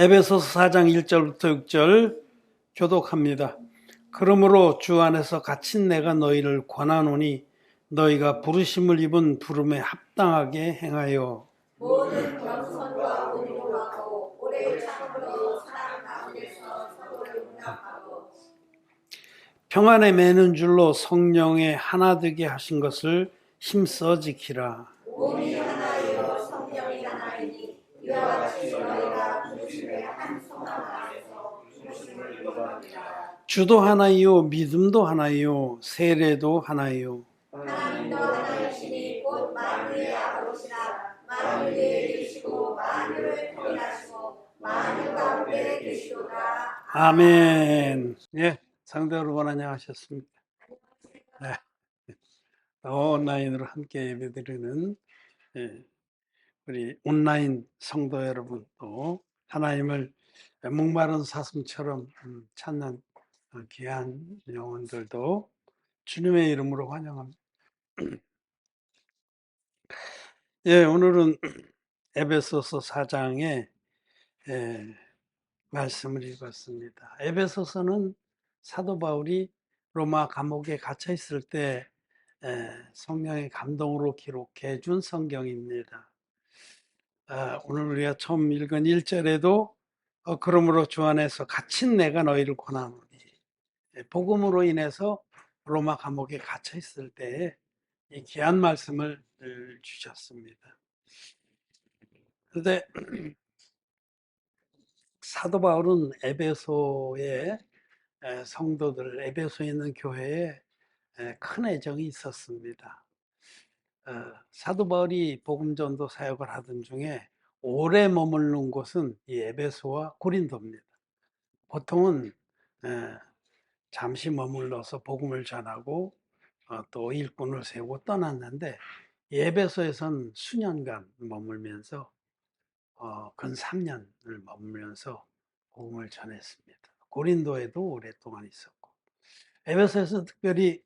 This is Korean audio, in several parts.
에베소서 4장 1절부터 6절 교독합니다. 그러므로 주 안에서 갇힌 내가 너희를 권하노니 너희가 부르심을 입은 부름에 합당하게 행하여 모든 겸손과 온유로 하고 오래 참음으로 사랑 가운데서 서로를 용납하고 평안에 매는 줄로 성령에 하나 되게 하신 것을 힘써 지키라. 몸이 하나이요 성령이 하나이니 이와 같이 너희가 부르심의 한 소망 안에서 부르심을 입었느니라. 주도 하나이요 믿음도 하나이요 세례도 하나이요 하나님도 하나이시니 곧 만유의 아버지시라. 만유 위에 계시고 만유를 통일하시고 만유 가운데 계시도다. 아멘. 예, 상대 여러분 안녕하셨습니까? 네. 온라인으로 함께 예배드리는 우리 온라인 성도 여러분, 또 하나님을 목마른 사슴처럼 찾는 귀한 영혼들도 주님의 이름으로 환영합니다. 예, 오늘은 에베소서 4장의 말씀을 읽었습니다. 에베소서는 사도 바울이 로마 감옥에 갇혀 있을 때 성령의 감동으로 기록해 준 성경입니다. 오늘 우리가 처음 읽은 1절에도 그러므로 주 안에서 갇힌 내가 너희를 권하노니, 복음으로 인해서 로마 감옥에 갇혀 있을 때에 이 귀한 말씀을 주셨습니다. 그런데 사도 바울은 에베소의 성도들, 에베소에 있는 교회에 큰 애정이 있었습니다. 사도 바울이 복음 전도 사역을 하던 중에 오래 머무른 곳은 이 에베소와 고린도입니다. 보통은 잠시 머물러서 복음을 전하고 또 일꾼을 세우고 떠났는데, 에베소에선 수년간 머물면서 근 3년을 머물면서 복음을 전했습니다. 고린도에도 오랫동안 있었고, 에베소에서 특별히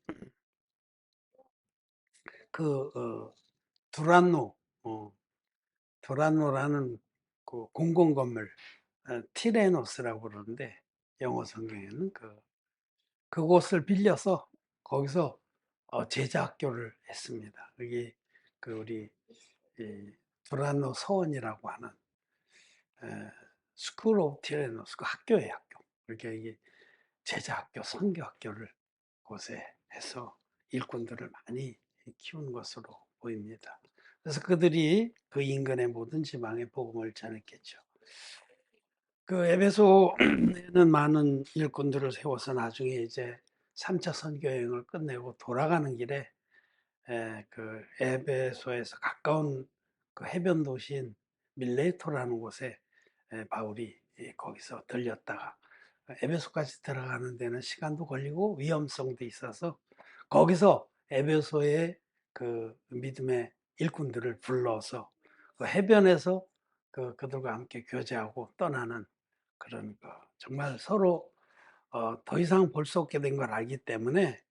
그 두란노라는 그 공공 건물, 티레노스라고 그러는데 영어 성경에는 그곳을 빌려서 거기서 제자학교를 했습니다. 여기 그 우리 두란노 서원이라고 하는 스쿨 오브 티레노스, 그 학교의 학교. 그러니까 이게 제자학교, 선교학교를 곳에 해서 일꾼들을 많이 키운 것으로 보입니다. 그래서 그들이 그 인근의 모든 지방에 복음을 전했겠죠. 그 에베소에는 많은 일꾼들을 세워서 나중에 이제 3차 선교 여행을 끝내고 돌아가는 길에 그 에베소에서 가까운 그 해변 도시인 밀레토라는 곳에 바울이 거기서 들렸다가 에베소까지 들어가는 데는 시간도 걸리고 위험성도 있어서 거기서 에베소의 그 믿음의 일꾼들을 불러서 그 해변에서 그들과 함께 교제하고 떠나는 그런 정말 서로 더 이상 볼 수 없게 된 걸 알기 때문에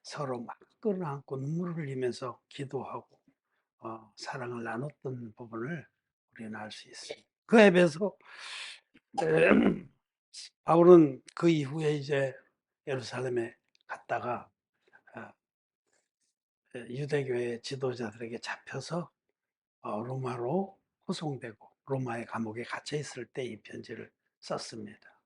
서로 막 끌어안고 눈물을 흘리면서 기도하고 사랑을 나눴던 부분을 우리는 알 수 있습니다. 그 에베소 바울은 그 이후에 이제 예루살렘에 갔다가 유대교의 지도자들에게 잡혀서 로마로 호송되고 로마의 감옥에 갇혀 있을 때 이 편지를 썼습니다.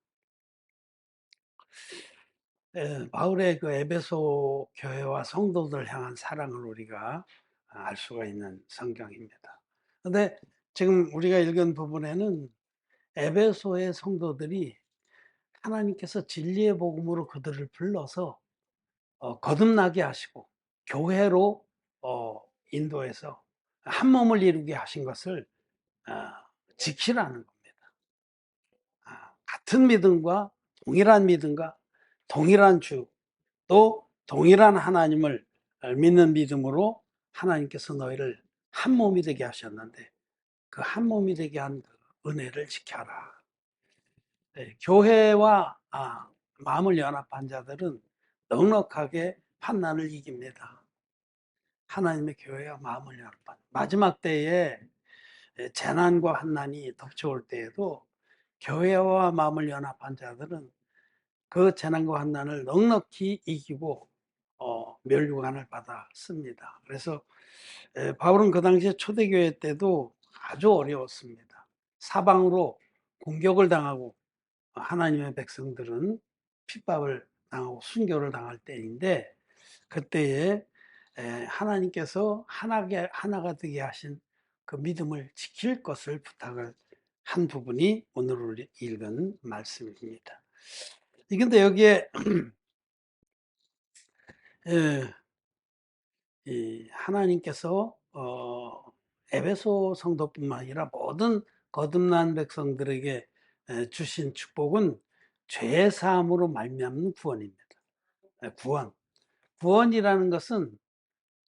바울의 그 에베소 교회와 성도들 향한 사랑을 우리가 알 수가 있는 성경입니다. 그런데 지금 우리가 읽은 부분에는 에베소의 성도들이 하나님께서 진리의 복음으로 그들을 불러서 거듭나게 하시고 교회로 인도해서 한 몸을 이루게 하신 것을 지키라는 겁니다. 같은 믿음과 동일한 주, 또 동일한 하나님을 믿는 믿음으로 하나님께서 너희를 한 몸이 되게 하셨는데 그 한 몸이 되게 한 은혜를 지켜라. 교회와 마음을 연합한 자들은 넉넉하게 환난을 이깁니다. 하나님의 교회와 마음을 연합한 마지막 때에 재난과 환난이 덮쳐올 때에도 교회와 마음을 연합한 자들은 그 재난과 환난을 넉넉히 이기고 멸류관을 받았습니다. 그래서 바울은 그 당시에 초대교회 때도 아주 어려웠습니다. 사방으로 공격을 당하고 하나님의 백성들은 핍박을 당하고 순교를 당할 때인데, 그때에 하나님께서 하나가 되게 하신 그 믿음을 지킬 것을 부탁을 한 부분이 오늘 읽은 말씀입니다. 근데 여기에 이 하나님께서 에베소 성도뿐만 아니라 모든 거듭난 백성들에게 주신 축복은 죄 사함으로 말미암는 구원입니다. 구원이라는 것은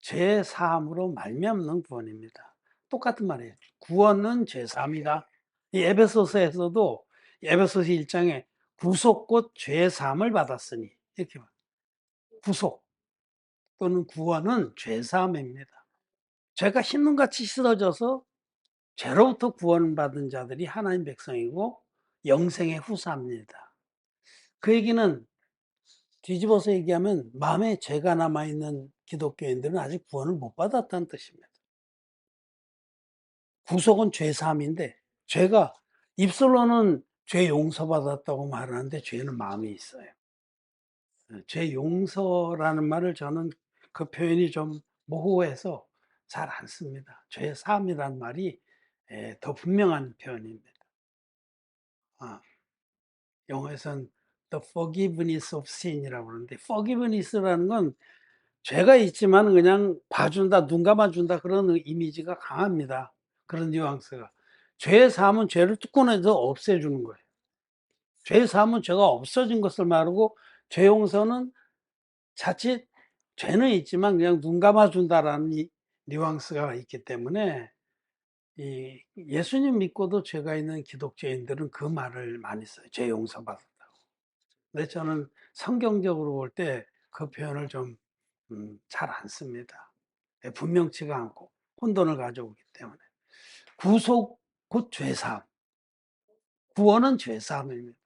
죄 사함으로 말미암는 구원입니다. 똑같은 말이에요. 구원은 죄 사함이다. 이 에베소서에서도 에베소서 1장에 구속 곧 죄 사함을 받았으니, 이렇게 말. 구속 또는 구원은 죄 사함입니다. 죄가 흰눈같이 씻어져서 죄로부터 구원받은 자들이 하나님 백성이고 영생의 후사입니다. 그 얘기는 뒤집어서 얘기하면 마음에 죄가 남아있는 기독교인들은 아직 구원을 못 받았다는 뜻입니다. 구속은 죄사함인데, 죄가 입술로는 죄 용서받았다고 말하는데 죄는 마음에 있어요. 죄 용서라는 말을 저는 그 표현이 좀 모호해서 잘 안 씁니다. 죄 사함이라는 말이 더 분명한 표현입니다. 영어에서는 the forgiveness of sin이라고 그러는데, forgiveness라는 건 죄가 있지만 그냥 봐준다, 눈 감아준다, 그런 이미지가 강합니다. 그런 뉘앙스가. 죄 사함은 죄를 뚜껑 내서 없애주는 거예요. 죄 사함은 죄가 없어진 것을 말하고, 죄 용서는 자칫 죄는 있지만 그냥 눈 감아준다라는 뉘앙스가 있기 때문에, 이 예수님 믿고도 죄가 있는 기독교인들은 그 말을 많이 써요. 죄 용서받았다고. 근데 저는 성경적으로 볼 때 그 표현을 좀 잘 안 씁니다. 분명치가 않고 혼돈을 가져오기 때문에. 구속 곧 죄사함, 구원은 죄사함입니다.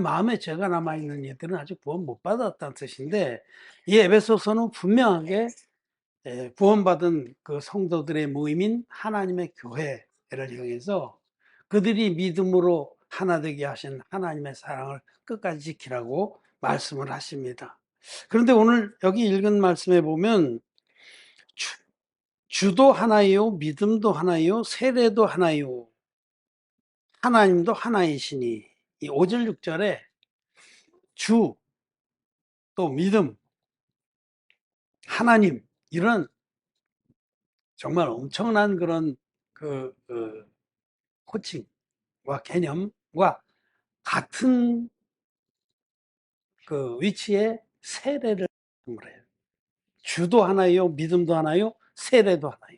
마음에 죄가 남아있는 이들은 아직 구원 못 받았다는 뜻인데, 이 에베소서는 분명하게 구원받은 그 성도들의 모임인 하나님의 교회를 이용해서 그들이 믿음으로 하나 되게 하신 하나님의 사랑을 끝까지 지키라고 말씀을 하십니다. 그런데 오늘 여기 읽은 말씀에 보면 주도 하나요, 믿음도 하나요, 세례도 하나요, 하나님도 하나이시니, 이 5절 6절에 주, 또 믿음, 하나님, 이런 정말 엄청난 그런 호칭과 개념과 같은 그 위치에 세례를 해요. 주도 하나요, 믿음도 하나요, 세례도 하나요,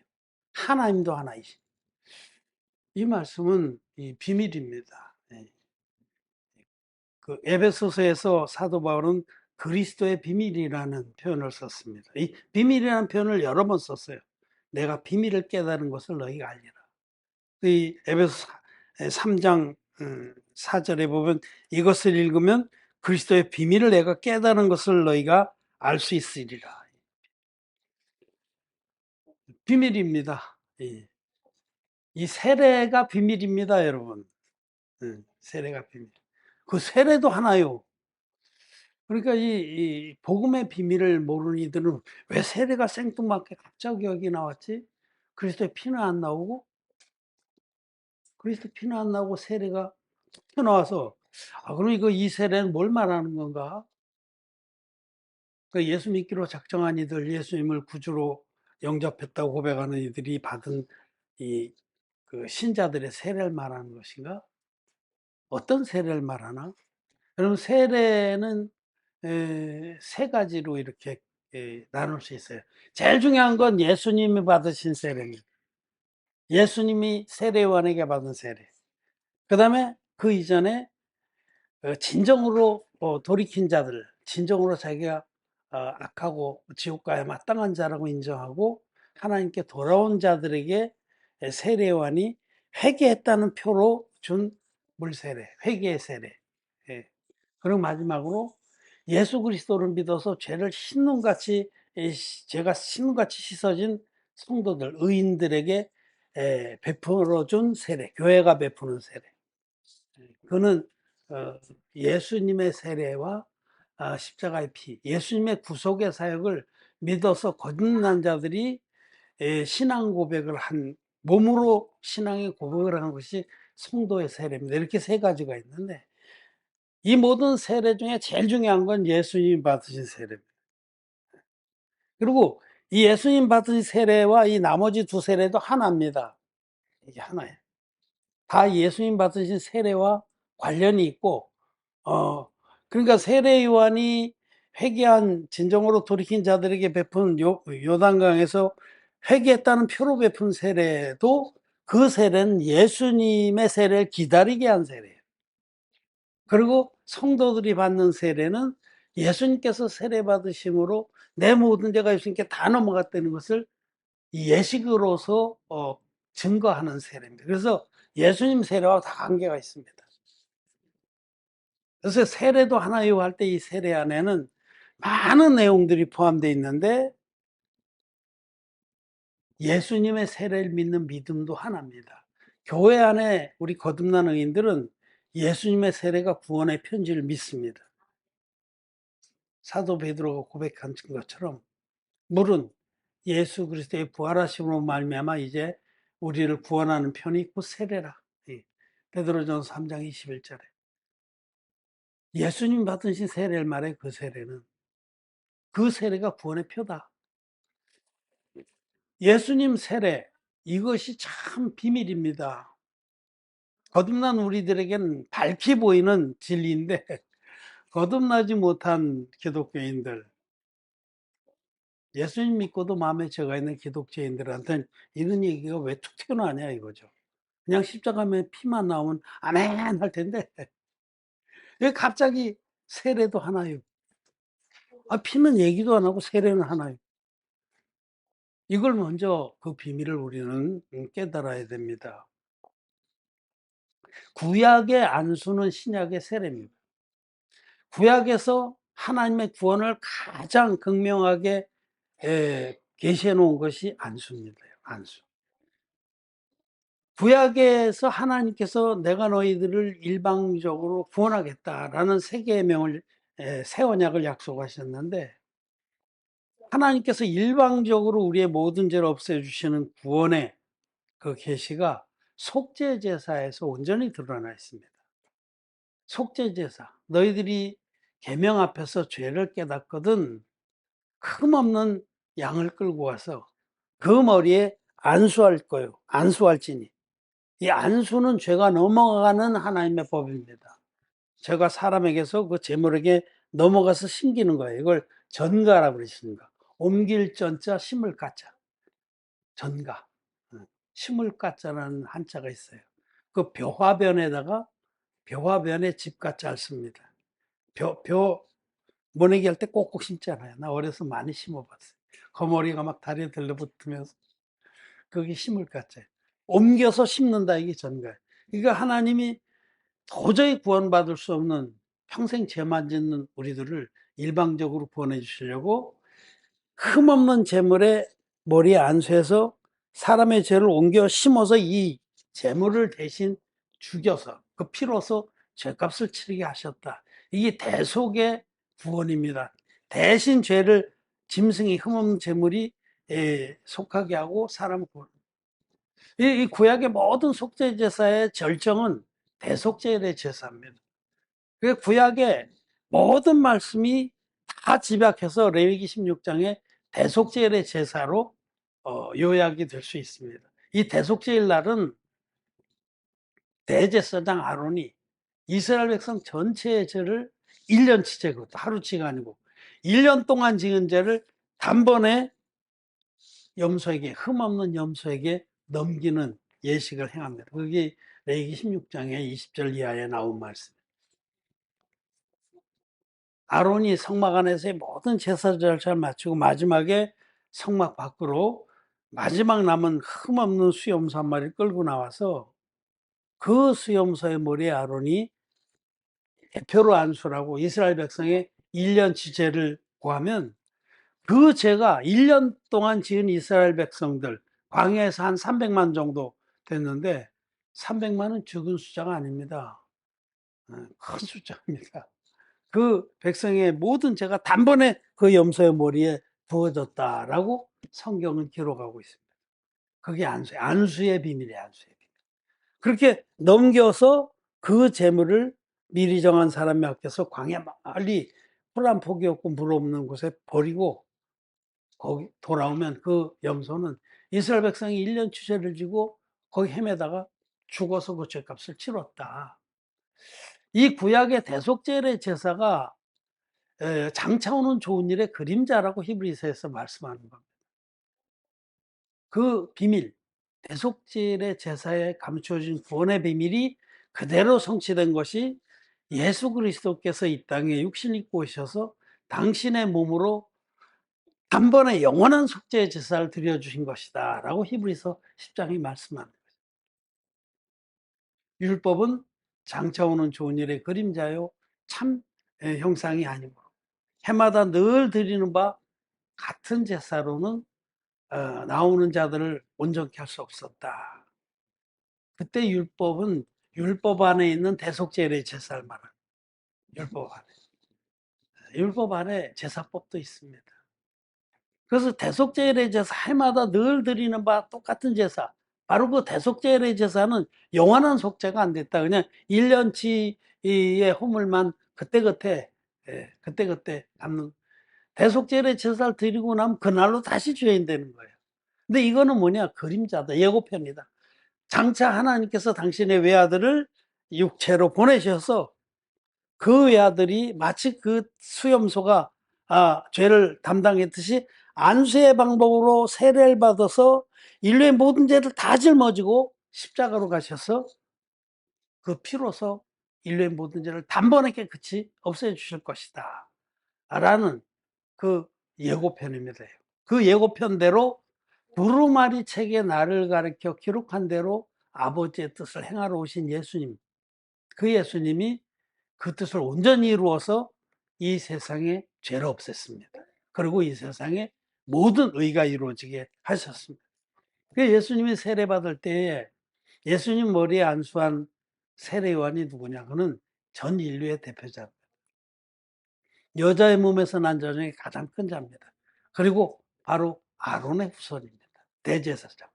하나님도 하나이시. 이 말씀은 이 비밀입니다. 그 에베소서에서 사도 바울은 그리스도의 비밀이라는 표현을 썼습니다. 이 비밀이라는 표현을 여러 번 썼어요. 내가 비밀을 깨달은 것을 너희가 알리라. 이 에베소 3장 4절에 보면 이것을 읽으면 그리스도의 비밀을 내가 깨달은 것을 너희가 알 수 있으리라. 비밀입니다. 이 세례가 비밀입니다, 여러분. 세례가 비밀. 그 세례도 하나요. 그러니까 이 복음의 비밀을 모르는 이들은 왜 세례가 생뚱맞게 갑자기 여기 나왔지? 그리스도의 피는 안 나오고, 그리스도 피는 안 나오고 세례가 튀어나와서, 그럼 이 세례는 뭘 말하는 건가? 그 예수 믿기로 작정한 이들, 예수님을 구주로 영접했다고 고백하는 이들이 받은 그 신자들의 세례를 말하는 것인가? 어떤 세례를 말하나? 여러분, 세례는 세 가지로 이렇게 나눌 수 있어요. 제일 중요한 건 예수님이 받으신 세례입니다. 예수님이 세례요한에게 받은 세례. 그 다음에 그 이전에 진정으로 돌이킨 자들, 진정으로 자기가 악하고 지옥 가야 마땅한 자라고 인정하고 하나님께 돌아온 자들에게 세례요한이 회개했다는 표로 준 물세례, 회개의 세례. 예. 그리고 마지막으로 예수 그리스도를 믿어서 죄를 신눈같이 죄가 신눈같이 씻어진 성도들, 의인들에게 베풀어 준 세례, 교회가 베푸는 세례. 그는 예수님의 세례와 십자가의 피, 예수님의 구속의 사역을 믿어서 거듭난 자들이 신앙 고백을 한, 몸으로 신앙의 고백을 하는 것이 성도의 세례입니다. 이렇게 세 가지가 있는데, 이 모든 세례 중에 제일 중요한 건 예수님이 받으신 세례입니다. 그리고 이 예수님 받으신 세례와 이 나머지 두 세례도 하나입니다. 이게 하나예요. 다 예수님 받으신 세례와 관련이 있고, 그러니까 세례 요한이 회개한 진정으로 돌이킨 자들에게 베푼 요단강에서 회개했다는 표로 베푼 세례도, 그 세례는 예수님의 세례를 기다리게 한 세례예요. 그리고 성도들이 받는 세례는 예수님께서 세례 받으심으로 내 모든 죄가 예수님께 다 넘어갔다는 것을 이 예식으로서 증거하는 세례입니다. 그래서 예수님 세례와 다 관계가 있습니다. 그래서 세례도 하나요 할 때 이 세례 안에는 많은 내용들이 포함되어 있는데, 예수님의 세례를 믿는 믿음도 하나입니다. 교회 안에 우리 거듭난 의인들은 예수님의 세례가 구원의 편지를 믿습니다. 사도 베드로가 고백한 것처럼 물은 예수 그리스도의 부활하심으로 말미암아 이제 우리를 구원하는 편이 곧 세례라. 베드로전서 3장 21절에 예수님 받으신 세례를 말해. 그 세례는, 그 세례가 구원의 표다. 예수님 세례, 이것이 참 비밀입니다. 거듭난 우리들에게는 밝히 보이는 진리인데 거듭나지 못한 기독교인들, 예수님 믿고도 마음에 죄가 있는 기독교인들한테는 이런 얘기가 왜 툭 튀어나오냐 이거죠. 그냥 십자가에 피만 나오면 아멘 할 텐데 왜 갑자기 세례도 하나요? 피는 얘기도 안 하고 세례는 하나요? 이걸 먼저 그 비밀을 우리는 깨달아야 됩니다. 구약의 안수는 신약의 세례입니다. 구약에서 하나님의 구원을 가장 극명하게 계시해 놓은 것이 안수입니다. 안수. 구약에서 하나님께서 내가 너희들을 일방적으로 구원하겠다라는 세 계명을, 새 언약을 약속하셨는데, 하나님께서 일방적으로 우리의 모든 죄를 없애주시는 구원의 그 계시가 속죄제사에서 온전히 드러나 있습니다. 속죄제사, 너희들이 계명 앞에서 죄를 깨닫거든 흠없는 양을 끌고 와서 그 머리에 안수할 거요. 안수할지니. 이 안수는 죄가 넘어가는 하나님의 법입니다. 죄가 사람에게서 그 제물에게 넘어가서 심기는 거예요. 이걸 전가라고 그러십니다. 옮길 전자 심을 가자. 전가. 심을 가자라는 한자가 있어요. 그 벼화변에다가 벼화변에 집가자 를 씁니다. 벼 모내기 할 때 꼭꼭 심잖아요. 나 어려서 많이 심어봤어요. 거머리가 막 다리에 들러붙으면서 거기 심을 가자예요. 옮겨서 심는다, 이게 전가예요. 그러니까 하나님이 도저히 구원받을 수 없는 평생 죄만 짓는 우리들을 일방적으로 구원해 주시려고 흠없는 제물에 머리에 안수해서 사람의 죄를 옮겨 심어서 이 제물을 대신 죽여서 그 피로서 죄값을 치르게 하셨다. 이게 대속의 구원입니다. 대신 죄를 짐승이 흠없는 제물이 속하게 하고 사람을 구원. 이 구약의 모든 속죄 제사의 절정은 대속죄의 제사입니다. 그 구약의 모든 말씀이 다 집약해서 레위기 16장에 대속죄의 제사로 요약이 될 수 있습니다. 이 대속죄일 날은 대제사장 아론이 이스라엘 백성 전체의 죄를 1년치 제거, 하루치가 아니고 1년 동안 지은 죄를 단번에 염소에게, 흠없는 염소에게 넘기는 예식을 행합니다. 그게 레위기 16장의 20절 이하에 나온 말씀. 아론이 성막 안에서의 모든 제사 절차를 마치고 마지막에 성막 밖으로 마지막 남은 흠없는 수염소 한 마리를 끌고 나와서 그 수염소의 머리에 아론이 대표로 안수라고 이스라엘 백성의 1년치 죄를 구하면 그 죄가 1년 동안 지은 이스라엘 백성들, 광야에서 한 300만 정도 됐는데 300만은 적은 숫자가 아닙니다. 큰 숫자입니다. 그 백성의 모든 죄가 단번에 그 염소의 머리에 부어졌다라고 성경은 기록하고 있습니다. 그게 안수의 비밀이에요. 안수의 비밀. 그렇게 넘겨서 그 재물을 미리 정한 사람이 맡겨서 광야 멀리 풀 한 폭이 없고 물 없는 곳에 버리고 거기 돌아오면 그 염소는 이스라엘 백성이 1년 추제를 지고 거기 헤매다가 죽어서 그 죄값을 치렀다. 이 구약의 대속죄의 제사가 장차 오는 좋은 일의 그림자라고 히브리서에서 말씀하는 겁니다. 그 비밀, 대속죄의 제사에 감추어진 구원의 비밀이 그대로 성취된 것이 예수 그리스도께서 이 땅에 육신 입고 오셔서 당신의 몸으로 단번에 영원한 속죄의 제사를 드려주신 것이다 라고 히브리서 10장이 말씀합니다. 율법은 장차 오는 좋은 일의 그림자요 참 형상이 아니므로 해마다 늘 드리는 바 같은 제사로는 나오는 자들을 온전케 할 수 없었다. 그때 율법은 율법 안에 있는 대속죄의 제사를 말합니다. 율법 안에 제사법도 있습니다. 그래서 대속죄의 제사 해마다 늘 드리는 바 똑같은 제사, 바로 그 대속죄의 제사는 영원한 속죄가 안 됐다. 그냥 1년치의 허물만 그때그때 갚는 대속죄의 제사를 드리고 나면 그날로 다시 죄인 되는 거예요. 근데 이거는 뭐냐? 그림자다. 예고편이다. 장차 하나님께서 당신의 외아들을 육체로 보내셔서 그 외아들이 마치 그 수염소가 죄를 담당했듯이 안수의 방법으로 세례를 받아서 인류의 모든 죄를 다 짊어지고 십자가로 가셔서 그 피로서 인류의 모든 죄를 단번에 깨끗이 없애 주실 것이다 라는 그 예고편입니다. 그 예고편대로 두루마리 책에 나를 가르쳐 기록한 대로 아버지의 뜻을 행하러 오신 예수님, 그 예수님이 그 뜻을 온전히 이루어서 이 세상에 죄를 없앴습니다. 그리고 이 세상에 모든 의가 이루어지게 하셨습니다. 그 예수님이 세례받을 때에 예수님 머리에 안수한 세례요한이 누구냐? 그는 전 인류의 대표자입니다. 여자의 몸에서 난 자 중에 가장 큰 자입니다. 그리고 바로 아론의 후손입니다. 대제사장.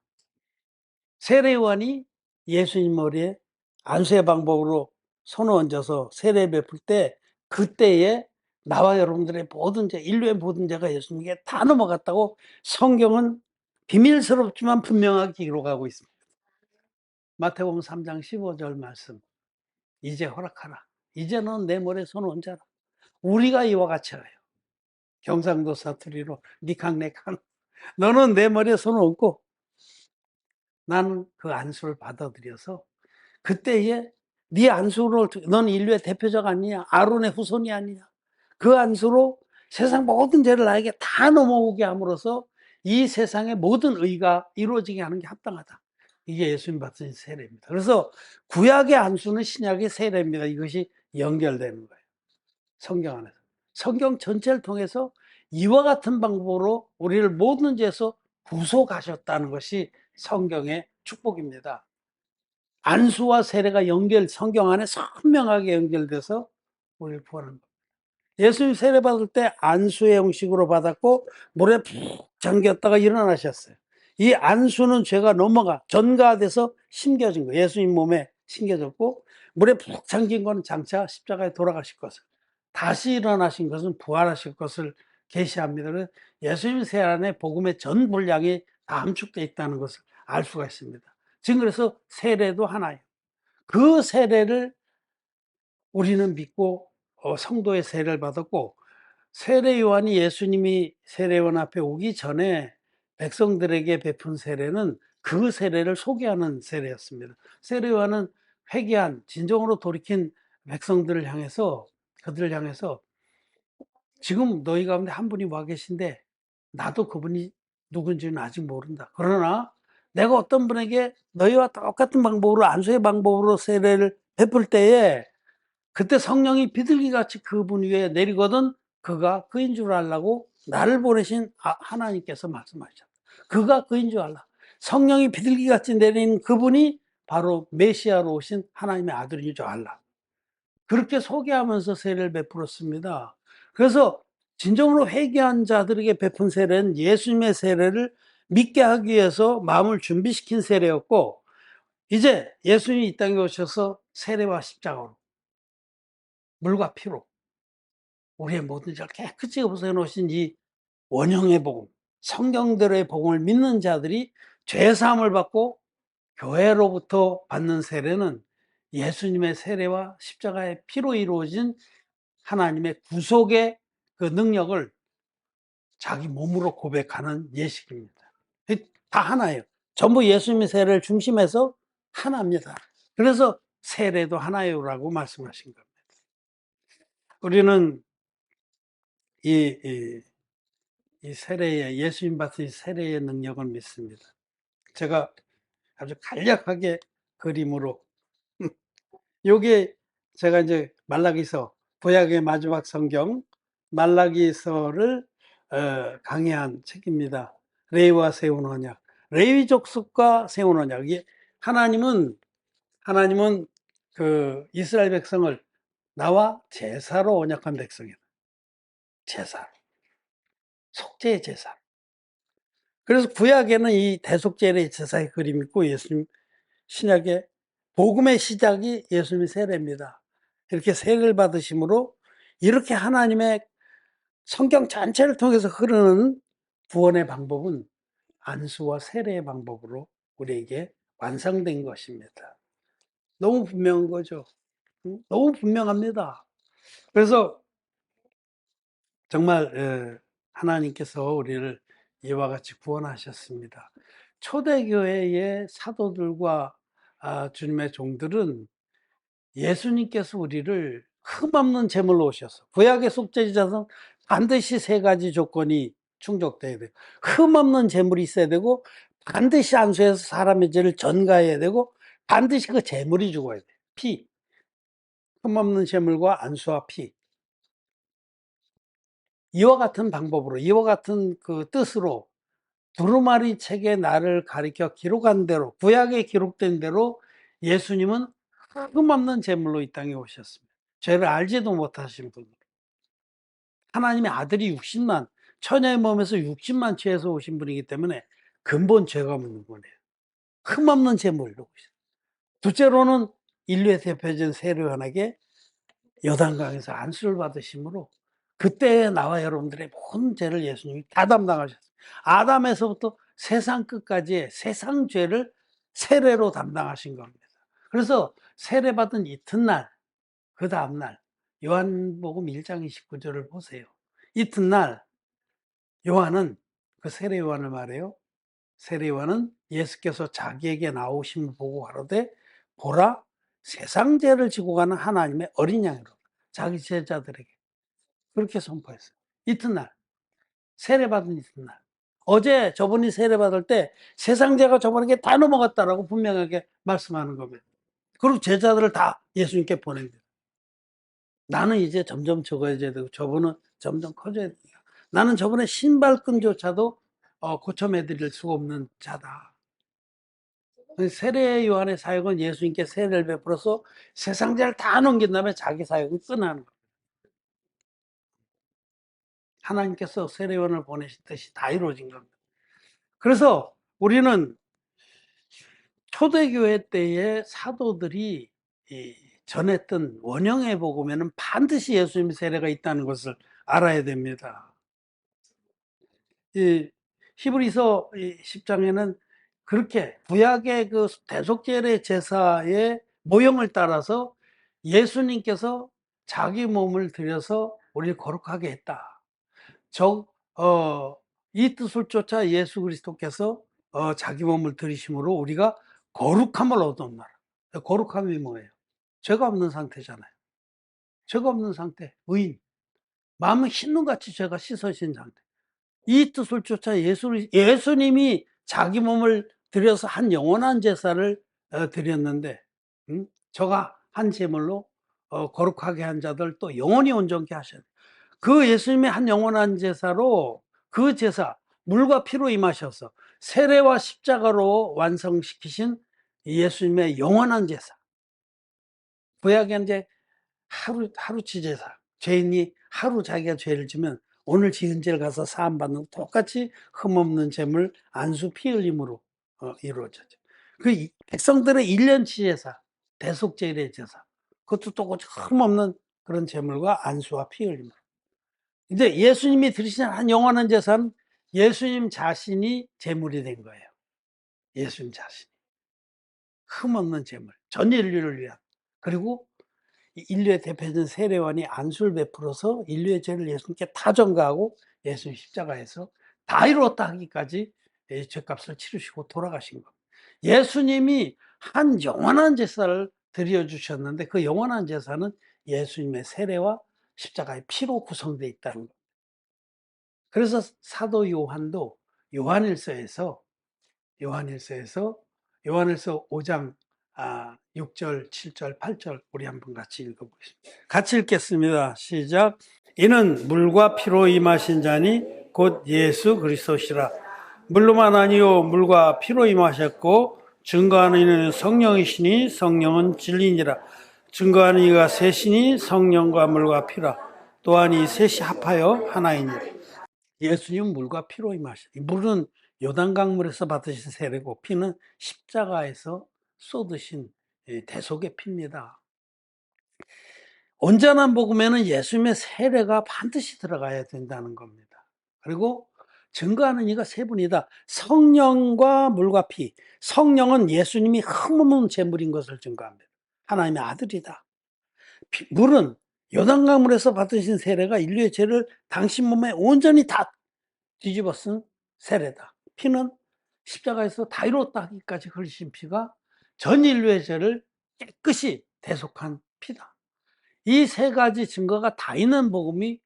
세례요한이 예수님 머리에 안수의 방법으로 손을 얹어서 세례 베풀 때 그때에 나와 여러분들의 모든 죄, 인류의 모든 죄가 예수님께 다 넘어갔다고 성경은 비밀스럽지만 분명하게 기록하고 있습니다. 마태복음 3장 15절 말씀. 이제 허락하라. 이제 넌 내 머리에 손을 얹어라. 우리가 이와 같이 하여. 경상도 사투리로 니캉네캉. 너는 내 머리에 손을 얹고 나는 그 안수를 받아들여서 그때에 네 안수로 넌 인류의 대표자가 아니냐? 아론의 후손이 아니냐? 그 안수로 세상 모든 죄를 나에게 다 넘어오게 함으로써 이 세상의 모든 의가 이루어지게 하는 게 합당하다. 이게 예수님 받으신 세례입니다. 그래서 구약의 안수는 신약의 세례입니다. 이것이 연결되는 거예요. 성경 안에서. 성경 전체를 통해서 이와 같은 방법으로 우리를 모든 죄에서 구속하셨다는 것이 성경의 축복입니다. 안수와 세례가 성경 안에 선명하게 연결돼서 우리를 구하는 겁니다. 예수님 세례 받을 때 안수의 형식으로 받았고 물에 푹 잠겼다가 일어나셨어요. 이 안수는 죄가 전가돼서 심겨진 거예요. 예수님 몸에 심겨졌고 물에 푹 잠긴 거는 장차 십자가에 돌아가실 것을, 다시 일어나신 것은 부활하실 것을 계시합니다. 그래서 예수님 세례 안에 복음의 전 분량이 다 함축되어 있다는 것을 알 수가 있습니다. 지금 그래서 세례도 하나예요. 그 세례를 우리는 믿고 성도의 세례를 받았고, 세례 요한이 예수님이 세례 요한 앞에 오기 전에 백성들에게 베푼 세례는 그 세례를 소개하는 세례였습니다. 세례 요한은 회개한 진정으로 돌이킨 백성들을 향해서, 그들을 향해서 지금 너희 가운데 한 분이 와 계신데 나도 그분이 누군지는 아직 모른다. 그러나 내가 어떤 분에게 너희와 똑같은 방법으로 안수의 방법으로 세례를 베풀 때에 그때 성령이 비둘기같이 그분 위에 내리거든 그가 그인 줄 알라고 나를 보내신 하나님께서 말씀하셨다. 그가 그인 줄 알라. 성령이 비둘기같이 내리는 그분이 바로 메시아로 오신 하나님의 아들인 줄 알라. 그렇게 소개하면서 세례를 베풀었습니다. 그래서 진정으로 회개한 자들에게 베푼 세례는 예수님의 세례를 믿게 하기 위해서 마음을 준비시킨 세례였고, 이제 예수님이 이 땅에 오셔서 세례와 십자가로 물과 피로 우리의 모든 죄를 깨끗이 없애 놓으신 이 원형의 복음, 성경대로의 복음을 믿는 자들이 죄사함을 받고 교회로부터 받는 세례는 예수님의 세례와 십자가의 피로 이루어진 하나님의 구속의 그 능력을 자기 몸으로 고백하는 예식입니다. 다 하나예요. 전부 예수님의 세례를 중심해서 하나입니다. 그래서 세례도 하나요라고 말씀하신 겁니다. 우리는 이 세례의, 예수님 받은 세례의 능력을 믿습니다. 제가 아주 간략하게 그림으로 요게 제가 이제 말라기서, 구약의 마지막 성경 말라기서를 강의한 책입니다. 레위와 세운 언약. 레위 족속과 세운 언약. 이게 하나님은 그 이스라엘 백성을 나와 제사로 언약한 백성이에요. 제사. 속죄의 제사. 그래서 구약에는 이 대속죄의 제사의 그림이 있고, 예수님 신약의 복음의 시작이 예수님의 세례입니다. 이렇게 세례를 받으심으로 이렇게 하나님의 성경 전체를 통해서 흐르는 구원의 방법은 안수와 세례의 방법으로 우리에게 완성된 것입니다. 너무 분명한 거죠. 너무 분명합니다. 그래서 정말 하나님께서 우리를 이와 같이 구원하셨습니다. 초대교회의 사도들과 주님의 종들은 예수님께서 우리를 흠없는 제물로 오셔서, 구약의 속죄제사는 반드시 세 가지 조건이 충족돼야 돼요. 흠없는 제물이 있어야 되고, 반드시 안수해서 사람의 죄를 전가해야 되고, 반드시 그 제물이 죽어야 돼요. 피. 흠없는 제물과 안수와 피. 이와 같은 방법으로, 이와 같은 그 뜻으로 두루마리 책에 나를 가리켜 기록한 대로, 구약에 기록된 대로 예수님은 흠없는 제물로 이 땅에 오셨습니다. 죄를 알지도 못하신 분, 하나님의 아들이 60만, 처녀의 몸에서 60만 취해서 오신 분이기 때문에 근본 죄가 없는 분이에요. 흠없는 제물로 오셨어요. 둘째로는 인류의 대표적인 세례요한에게 요단강에서 안수를 받으심으로 그때 나와 여러분들의 모든 죄를 예수님이 다 담당하셨어요. 아담에서부터 세상 끝까지의 세상 죄를 세례로 담당하신 겁니다. 그래서 세례받은 이튿날, 그 다음날 요한복음 1장 29절을 보세요. 이튿날 요한은, 그 세례 요한을 말해요. 세례 요한은 예수께서 자기에게 나오심을 보고 가로되 보라, 세상 죄를 지고 가는 하나님의 어린 양이로, 자기 제자들에게 그렇게 선포했어요. 이튿날, 세례받은 이튿날. 어제 저분이 세례받을 때 세상 죄가 저분에게 다 넘어갔다라고 분명하게 말씀하는 겁니다. 그리고 제자들을 다 예수님께 보낸 거예요. 나는 이제 점점 적어져야 되고 저분은 점점 커져야 됩니다. 나는 저분의 신발끈조차도 고쳐매드릴 수가 없는 자다. 세례 요한의 사역은 예수님께 세례를 베풀어서 세상 죄를 다 넘긴 다음에 자기 사역을 끝나는 거예요. 하나님께서 세례 요한을 보내신 뜻이 다 이루어진 겁니다. 그래서 우리는 초대교회 때의 사도들이 전했던 원형의 복음에는 반드시 예수님의 세례가 있다는 것을 알아야 됩니다. 이 히브리서 10장에는 그렇게 구약의 그 대속죄의 제사의 모형을 따라서 예수님께서 자기 몸을 들여서 우리를 거룩하게 했다. 이 뜻을 쫓아 예수 그리스도께서 자기 몸을 들이심으로 우리가 거룩함을 얻었나라. 거룩함이 뭐예요? 죄가 없는 상태잖아요. 죄가 없는 상태, 의인. 마음은 흰눈같이 죄가 씻어진 상태. 이 뜻을 쫓아 예수님이 자기 몸을 드려서 한 영원한 제사를 드렸는데, 저가 한 제물로 거룩하게 한 자들 또 영원히 온전케 하셨어요. 그 예수님의 한 영원한 제사로 그 제사, 물과 피로 임하셔서 세례와 십자가로 완성시키신 예수님의 영원한 제사. 구약에 이제 하루치 제사. 죄인이 하루 자기가 죄를 지면 오늘 지은 죄를 가서 사함받는 똑같이 흠없는 제물 안수 피 흘림으로 이루어졌죠. 그 백성들의 1년치 제사, 대속제일의 제사. 그것도 똑같이 흠없는 그런 제물과 안수와 피 흘림으로. 이제 예수님이 드리신 한 영원한 제사는 예수님 자신이 제물이 된 거예요. 예수님 자신이. 흠없는 제물. 전 인류를 위한. 그리고 인류의 대표적인 세례원이 안수를 베풀어서 인류의 죄를 예수님께 다 전가하고 예수님 십자가에서 다 이루었다 하기까지 죄값을 치르시고 돌아가신 겁니다. 예수님이 한 영원한 제사를 드려주셨는데 그 영원한 제사는 예수님의 세례와 십자가의 피로 구성되어 있다는 겁니다. 그래서 사도 요한도 요한일서에서 요한일서 5장 6절, 7절, 8절 우리 한번 같이 읽어보겠습니다. 같이 읽겠습니다. 시작. 이는 물과 피로 임하신 자니 곧 예수 그리스도시라. 물로만 아니요 물과 피로 임하셨고 증거하는 이는 성령이시니 성령은 진리니라. 증거하는 이가 셋이니 성령과 물과 피라. 또한 이 셋이 합하여 하나이니라. 예수님은 물과 피로 임하셨다. 물은 요단강물에서 받으신 세례고 피는 십자가에서 쏟으신 대속의 피입니다. 온전한 복음에는 예수님의 세례가 반드시 들어가야 된다는 겁니다. 그리고 증거하는 이가 세 분이다. 성령과 물과 피. 성령은 예수님이 흠없는 제물인 것을 증거합니다. 하나님의 아들이다. 물은 요단강물에서 받으신 세례가 인류의 죄를 당신 몸에 온전히 다 뒤집어 쓴 세례다. 피는 십자가에서 다 이뤘다 하기까지 흘리신 피가 전 인류의 죄를 깨끗이 대속한 피다. 이 세 가지 증거가 다 있는 복음이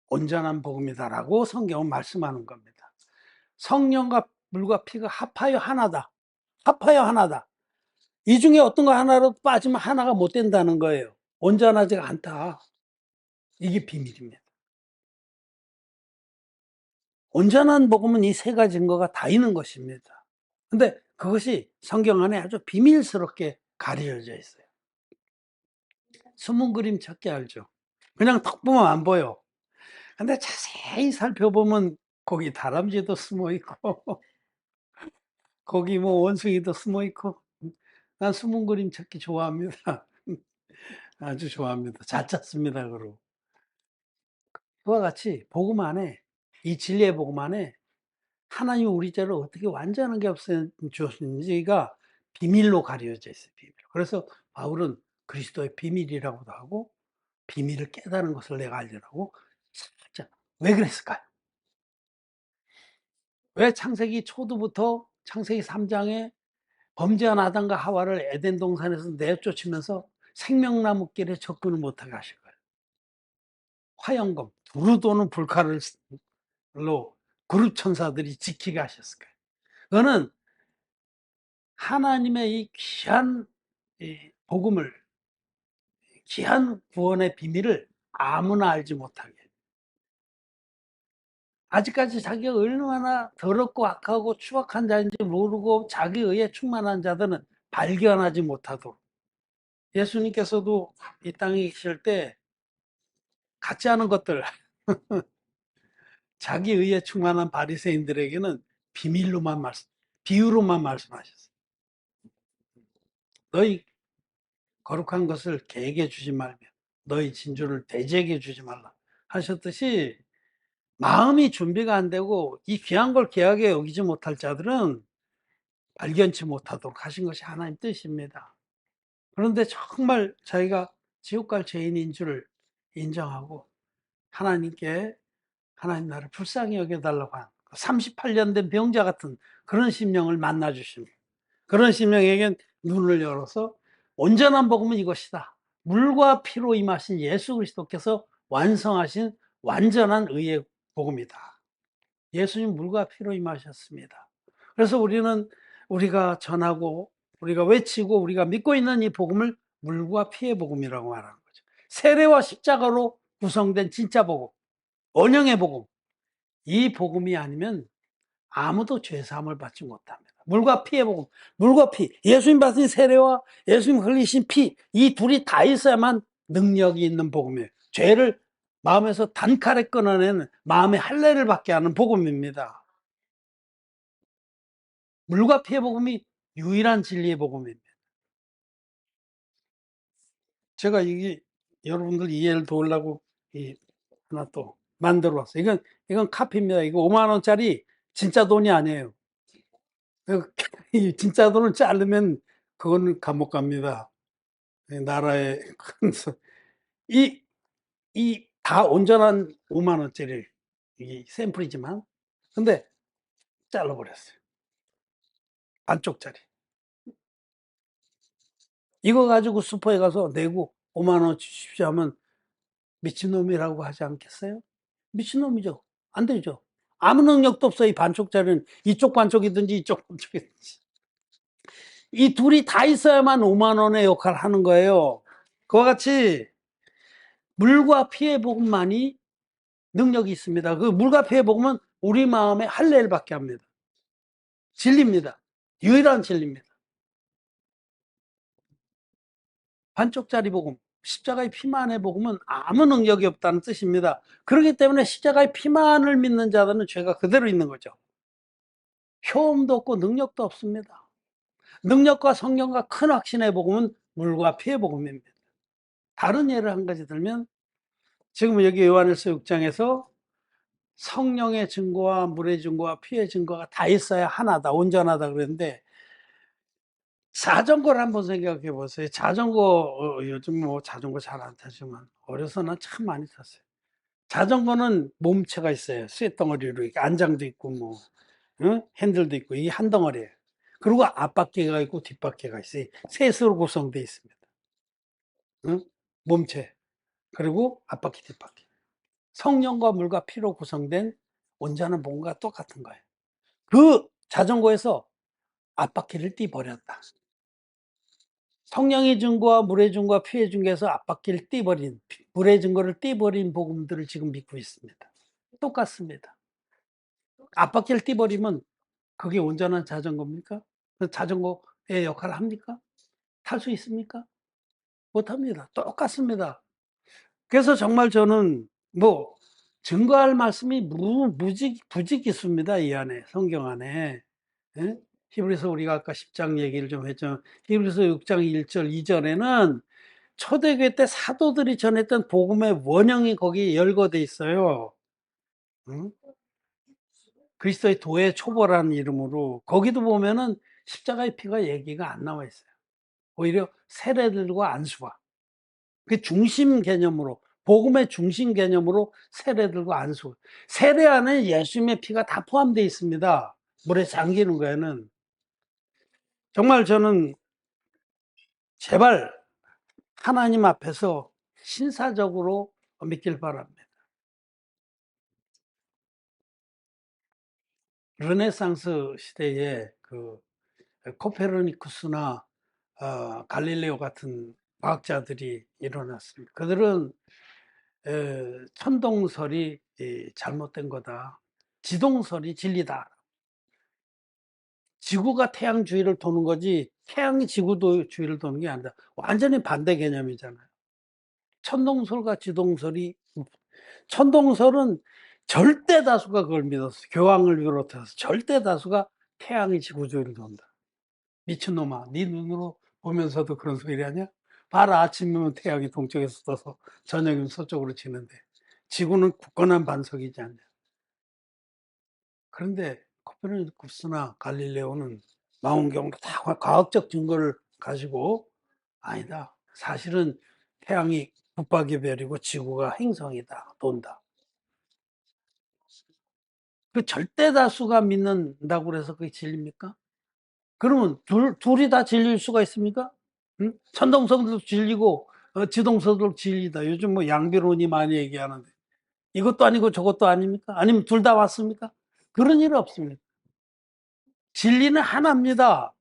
온전한 복음이다라고 성경은 말씀하는 겁니다. 성령과 물과 피가 합하여 하나다. 합하여 하나다. 이 중에 어떤 거 하나로 빠지면 하나가 못 된다는 거예요. 온전하지가 않다. 이게 비밀입니다. 온전한 복음은 이 세 가지 증거가 다 있는 것입니다. 근데 그것이 성경 안에 아주 비밀스럽게 가려져 있어요. 숨은 그림 찾기 알죠? 그냥 딱 보면 안 보여. 근데 자세히 살펴보면 거기 다람쥐도 숨어 있고 거기 뭐 원숭이도 숨어 있고. 난 숨은 그림 찾기 좋아합니다. 아주 좋아합니다. 잘 찾습니다. 그러고 그와 같이 복음 안에, 이 진리의 복음 안에 하나님 우리 죄를 어떻게 완전하게 없애주셨는지가 비밀로 가려져 있어요. 비밀. 그래서 바울은 그리스도의 비밀이라고도 하고 비밀을 깨달은 것을 내가 알려라고. 자, 왜 그랬을까요? 왜 창세기 초두부터 창세기 3장에 범죄한 아담과 하와를 에덴 동산에서 내쫓으면서 생명나무길에 접근을 못하게 하실 거예요? 화영검, 두루 도는 불칼로 그룹 천사들이 지키게 하셨을 거예요. 그거는 하나님의 이 귀한 복음을, 귀한 구원의 비밀을 아무나 알지 못하게. 아직까지 자기가 얼마나 더럽고 악하고 추악한 자인지 모르고 자기 의에 충만한 자들은 발견하지 못하도록. 예수님께서도 이 땅에 계실 때 같지 않은 것들, 자기 의에 충만한 바리새인들에게는 비밀로만 비유로만 말씀하셨어요. 너희 거룩한 것을 개에게 주지 말며 너희 진주를 돼지에게 주지 말라 하셨듯이, 마음이 준비가 안 되고 이 귀한 걸 귀하게 여기지 못할 자들은 발견치 못하도록 하신 것이 하나님 뜻입니다. 그런데 정말 자기가 지옥 갈 죄인인 줄을 인정하고 하나님께 하나님 나를 불쌍히 여겨달라고 한 38년 된 병자 같은 그런 심령을 만나 주십니다. 그런 심령에겐 눈을 열어서 온전한 복음은 이것이다. 물과 피로 임하신 예수 그리스도께서 완성하신 완전한 의의 복음이다. 예수님 물과 피로 임하셨습니다. 그래서 우리는 우리가 전하고 우리가 외치고 우리가 믿고 있는 이 복음을 물과 피의 복음이라고 말하는 거죠. 세례와 십자가로 구성된 진짜 복음, 언영의 복음. 이 복음이 아니면 아무도 죄사함을 받지 못합니다. 물과 피의 복음, 물과 피, 예수님 받으신 세례와 예수님 흘리신 피, 이 둘이 다 있어야만 능력이 있는 복음이에요. 죄를 마음에서 단칼에 끊어내는 마음의 할례를 받게 하는 복음입니다. 물과 피의 복음이 유일한 진리의 복음입니다. 제가 이게 여러분들 이해를 도우려고 하나 또 만들어 왔어요. 이건 카피입니다. 이거 5만 원짜리 진짜 돈이 아니에요. 이 진짜 돈을 자르면 그거는 감옥 갑니다. 나라에. 이 다 온전한 5만 원짜리 이 샘플이지만 근데 잘라버렸어요. 반쪽짜리. 이거 가지고 슈퍼에 가서 내고 5만 원 주십시오 하면 미친놈이라고 하지 않겠어요? 미친놈이죠. 안 되죠. 아무 능력도 없어. 이 반쪽짜리는 이쪽 반쪽이든지 이쪽 반쪽이든지. 이 둘이 다 있어야만 5만 원의 역할을 하는 거예요. 그와 같이 물과 피의 복음만이 능력이 있습니다. 그 물과 피의 복음은 우리 마음에 할례를 받게 합니다. 진리입니다. 유일한 진리입니다. 반쪽짜리 복음, 십자가의 피만의 복음은 아무 능력이 없다는 뜻입니다. 그렇기 때문에 십자가의 피만을 믿는 자들은 죄가 그대로 있는 거죠. 효험도 없고 능력도 없습니다. 능력과 성령과 큰 확신의 복음은 물과 피의 복음입니다. 다른 예를 한 가지 들면 지금 여기 요한일서 6장에서 성령의 증거와 물의 증거와 피의 증거가 다 있어야 하나다, 온전하다 그랬는데 자전거를 한번 생각해 보세요. 자전거 요즘 뭐 자전거 잘 안 타지만 어려서는 참 많이 탔어요. 자전거는 몸체가 있어요. 쇳덩어리로 이렇게 안장도 있고 뭐 핸들도 있고 이게 한 덩어리예요. 그리고 앞바퀴가 있고 뒷바퀴가 있어요. 셋으로 구성되어 있습니다. 몸체 그리고 앞바퀴 뒷바퀴. 성령과 물과 피로 구성된 온전한 몸과 똑같은 거예요. 그 자전거에서 앞바퀴를 떼버렸다. 성령의 증거와 물의 증거와 피의 증거에서 앞바퀴를 떼버린, 물의 증거를 떼버린 복음들을 지금 믿고 있습니다. 똑같습니다. 앞바퀴를 떼버리면 그게 온전한 자전거입니까? 그 자전거의 역할을 합니까? 탈 수 있습니까? 못합니다. 똑같습니다. 그래서 정말 저는 뭐 증거할 말씀이 부지기수입니다. 이 안에, 성경 안에. 예? 히브리서 우리가 아까 10장 얘기를 좀 했죠. 히브리서 6장 1절 이전에는 초대교회 때 사도들이 전했던 복음의 원형이 거기 열거돼 있어요. 응? 그리스도의 도의 초보라는 이름으로 거기도 보면은 십자가의 피가 얘기가 안 나와 있어요. 오히려 세례들과 안수와 그 중심 개념으로 복음의 중심 개념으로 세례들과 안수. 세례 안에 예수님의 피가 다 포함되어 있습니다. 물에 잠기는 거에는. 정말 저는 제발 하나님 앞에서 신사적으로 믿길 바랍니다. 르네상스 시대에 그 코페르니쿠스나 갈릴레오 같은 과학자들이 일어났습니다. 그들은 천동설이 잘못된 거다. 지동설이 진리다. 지구가 태양 주위를 도는 거지 태양이 지구 주위를 도는 게 아니다. 완전히 반대 개념이잖아요. 천동설과 지동설이 천동설은 절대 다수가 그걸 믿었어. 교황을 비롯해서 절대 다수가 태양이 지구 주위를 돈다. 미친놈아, 네 눈으로 보면서도 그런 소리 하냐? 봐라, 아침이면 태양이 동쪽에서 떠서 저녁이면 서쪽으로 치는데 지구는 굳건한 반석이지 않냐. 그런데 코페르니쿠스나 갈릴레오는 망원경으로 다 과학적 증거를 가지고 아니다. 사실은 태양이 붙박이 별이고 지구가 행성이다. 돈다. 그 절대 다수가 믿는다고 그래서 그게 진리입니까? 그러면 둘이 다 진리일 수가 있습니까? 응? 천동설도 진리고 지동설도 진리다. 요즘 뭐 양비론이 많이 얘기하는데 이것도 아니고 저것도 아닙니까? 아니면 둘 다 맞습니까? 그런 일은 없습니다. 진리는 하나입니다.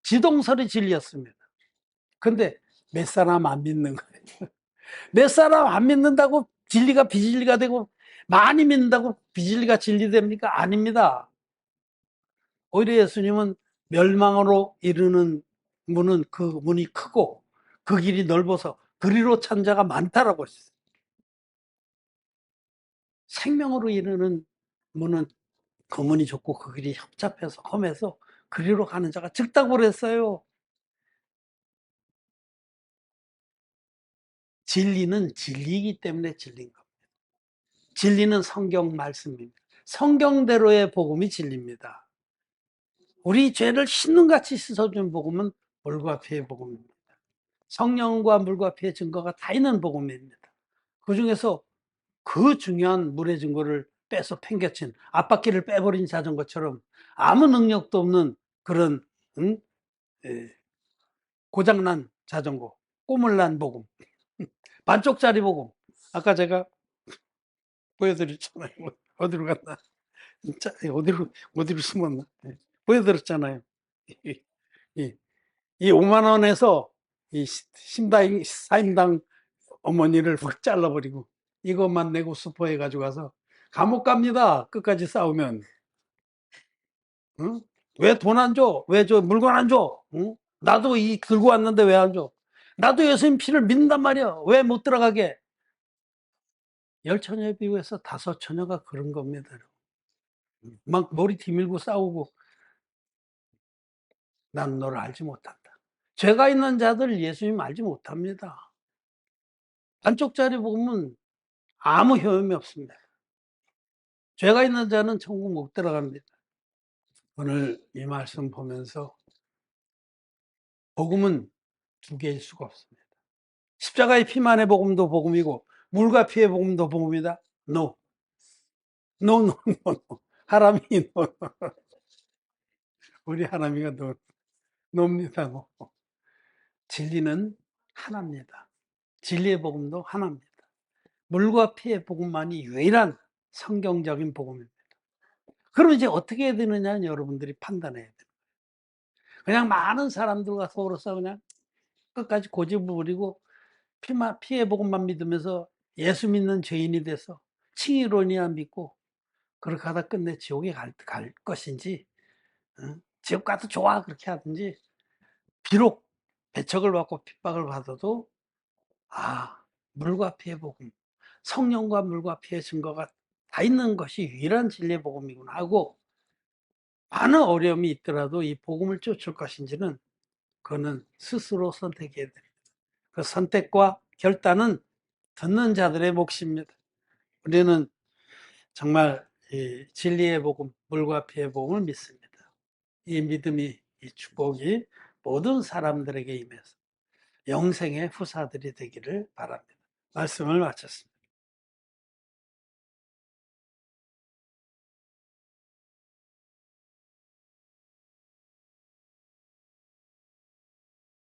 지동설이 진리였습니다. 근데 몇 사람 안 믿는 거예요. 몇 사람 안 믿는다고 진리가 비진리가 되고, 많이 믿는다고 비진리가 진리됩니까? 아닙니다. 오히려 예수님은 멸망으로 이르는 문은 그 문이 크고 그 길이 넓어서 그리로 찬 자가 많다라고 했어요. 생명으로 이르는 문은 그 문이 좁고 그 길이 협잡해서 험해서 그리로 가는 자가 적다고 그랬어요. 진리는 진리이기 때문에 진리인 겁니다. 진리는 성경 말씀입니다. 성경대로의 복음이 진리입니다. 우리 죄를 신눈같이 씻어준 복음은 물과 피의 복음입니다. 성령과 물과 피의 증거가 다 있는 복음입니다. 그 중에서 그 중요한 물의 증거를 빼서 팽개친 앞바퀴를 빼버린 자전거처럼 아무 능력도 없는 그런 고장난 자전거, 꼬물난 복음, 반쪽짜리 복음. 아까 제가 보여드렸잖아요. 어디로 갔나? 진짜 어디로 숨었나? 보여드렸잖아요. 이 5만 원에서 이 사임당 어머니를 확 잘라버리고 이것만 내고 수포해 가지고 가서 감옥 갑니다. 끝까지 싸우면. 응? 왜 돈 안 줘? 왜 물건 안 줘? 응? 나도 이 들고 왔는데 왜 안 줘? 나도 예수님 피를 믿는단 말이야. 왜 못 들어가게? 10처녀에 비유해서 5처녀가 그런 겁니다. 막 머리 뒤밀고 싸우고 난 너를 알지 못한다. 죄가 있는 자들 예수님 알지 못합니다. 반쪽짜리 복음은 아무 효험이 없습니다. 죄가 있는 자는 천국 못 들어갑니다. 오늘 이 말씀 보면서 복음은 두 개일 수가 없습니다. 십자가의 피만의 복음도 복음이고 물과 피의 복음도 복음이다. No. No, no, no, no. 하람이 no. 우리 하람이가 no. no입니다. No. 진리는 하나입니다. 진리의 복음도 하나입니다. 물과 피의 복음만이 유일한 성경적인 복음입니다. 그럼 이제 어떻게 해야 되느냐는 여러분들이 판단해야 돼요. 그냥 많은 사람들과 서로서 그냥 끝까지 고집을 부리고 피의 복음만 믿으면서 예수 믿는 죄인이 돼서 칭의론이야 믿고 그렇게 하다 끝내 지옥에 갈 것인지, 지옥 가도 좋아 그렇게 하든지, 비록 배척을 받고 핍박을 받아도 물과 피의 복음, 성령과 물과 피의 증거가 다 있는 것이 유일한 진리의 복음이구나 하고 많은 어려움이 있더라도 이 복음을 쫓을 것인지는 그거는 스스로 선택해야 됩니다. 그 선택과 결단은 듣는 자들의 몫입니다. 우리는 정말 이 진리의 복음, 물과 피의 복음을 믿습니다. 이 믿음이, 이 축복이 모든 사람들에게 임해서 영생의 후사들이 되기를 바랍니다. 말씀을 마쳤습니다.